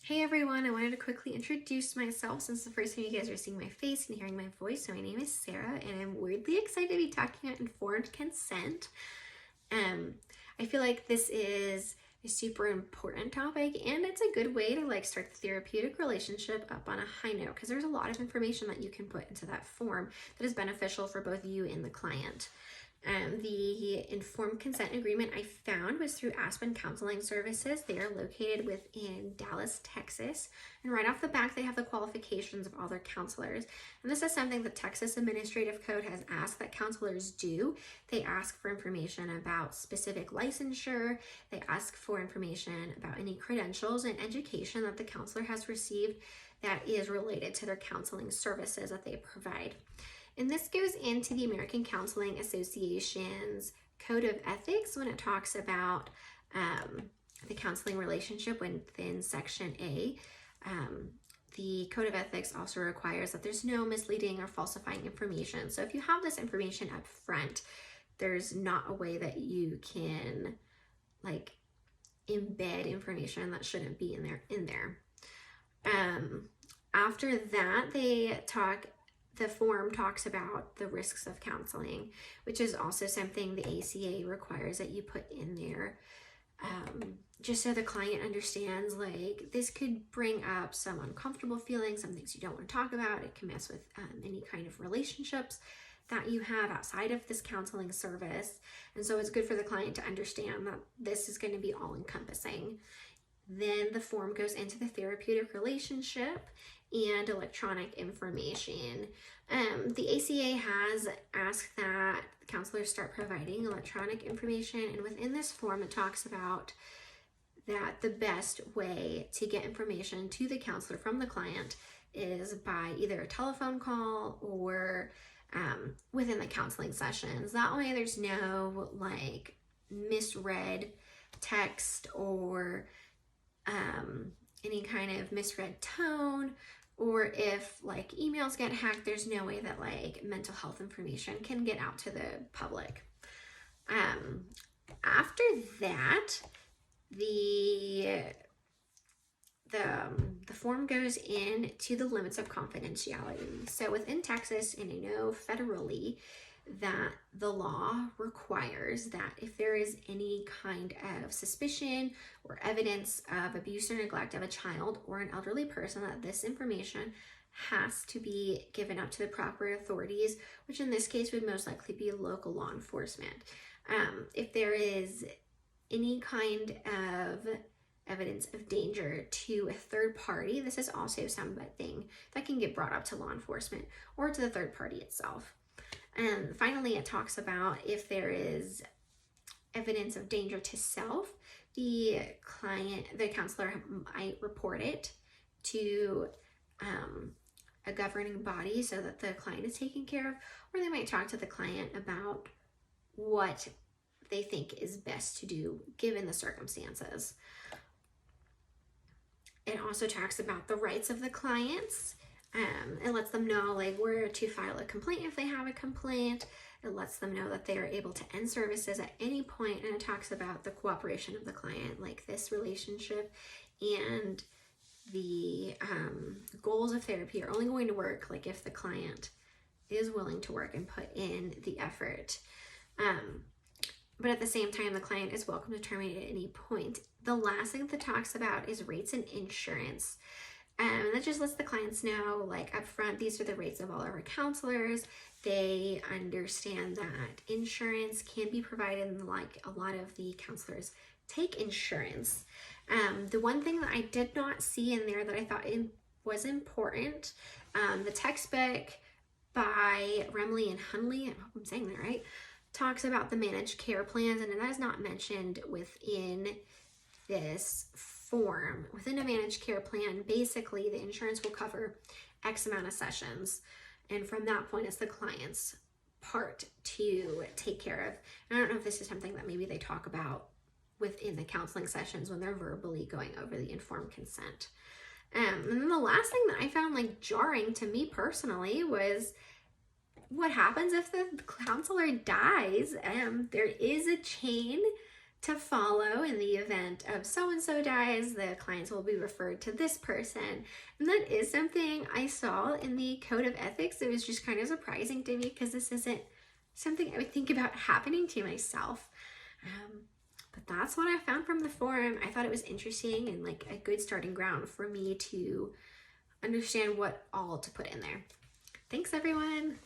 Hey everyone, I wanted to quickly introduce myself since it's the first time you guys are seeing my face and hearing my voice. So my name is Sarah and I'm weirdly excited to be talking about informed consent. I feel like this is a super important topic and it's a good way to start the therapeutic relationship up on a high note because there's a lot of information that you can put into that form that is beneficial for both you and the client. The informed consent agreement I found was through Aspen Counseling Services. They are located within Dallas, Texas. And right off the bat, they have the qualifications of all their counselors. And this is something the Texas Administrative Code has asked that counselors do. They ask for information about specific licensure. They ask for information about any credentials and education that the counselor has received that is related to their counseling services that they provide. And this goes into the American Counseling Association's Code of Ethics when it talks about the counseling relationship within Section A. The Code of Ethics also requires that there's no misleading or falsifying information. So if you have this information up front, there's not a way that you can embed information that shouldn't be in there. After that, the form talks about the risks of counseling, which is also something the ACA requires that you put in there, just so the client understands this could bring up some uncomfortable feelings, some things you don't want to talk about. It can mess with any kind of relationships that you have outside of this counseling service. And so it's good for the client to understand that this is going to be all encompassing. Then the form goes into the therapeutic relationship and electronic information. The ACA has asked that counselors start providing electronic information, and within this form it talks about that the best way to get information to the counselor from the client is by either a telephone call or within the counseling sessions. That way there's no misread text or any kind of misread tone, or if emails get hacked, there's no way that mental health information can get out to the public. After that, the form goes into the limits of confidentiality. So within Texas, and I know federally, that the law requires that if there is any kind of suspicion or evidence of abuse or neglect of a child or an elderly person, that this information has to be given up to the proper authorities, which in this case would most likely be local law enforcement. If there is any kind of evidence of danger to a third party, this is also something that can get brought up to law enforcement or to the third party itself. And finally, it talks about if there is evidence of danger to self, the counselor might report it to a governing body so that the client is taken care of, or they might talk to the client about what they think is best to do given the circumstances. It also talks about the rights of the clients. It lets them know where to file a complaint if they have a complaint. It lets them know that they are able to end services at any point, and it talks about the cooperation of the client, this relationship and the goals of therapy are only going to work if the client is willing to work and put in the effort. But at the same time, the client is welcome to terminate at any point. The last thing that talks about is rates and insurance. And that just lets the clients know, up front, these are the rates of all of our counselors. They understand that insurance can be provided, and a lot of the counselors take insurance. The one thing that I did not see in there that I thought was important, the textbook by Remley and Hunley, I hope I'm saying that right, talks about the managed care plans, and that is not mentioned within this form. Within a managed care plan, basically the insurance will cover X amount of sessions, and from that point it's the client's part to take care of. And I don't know if this is something that maybe they talk about within the counseling sessions when they're verbally going over the informed consent. And then the last thing that I found jarring to me personally was what happens if the counselor dies. There is a chain to follow in the event of so-and-so dies, the clients will be referred to this person. And that is something I saw in the Code of Ethics. It was just kind of surprising to me because this isn't something I would think about happening to myself. But that's what I found from the forum. I thought it was interesting and like a good starting ground for me to understand what all to put in there. Thanks, everyone.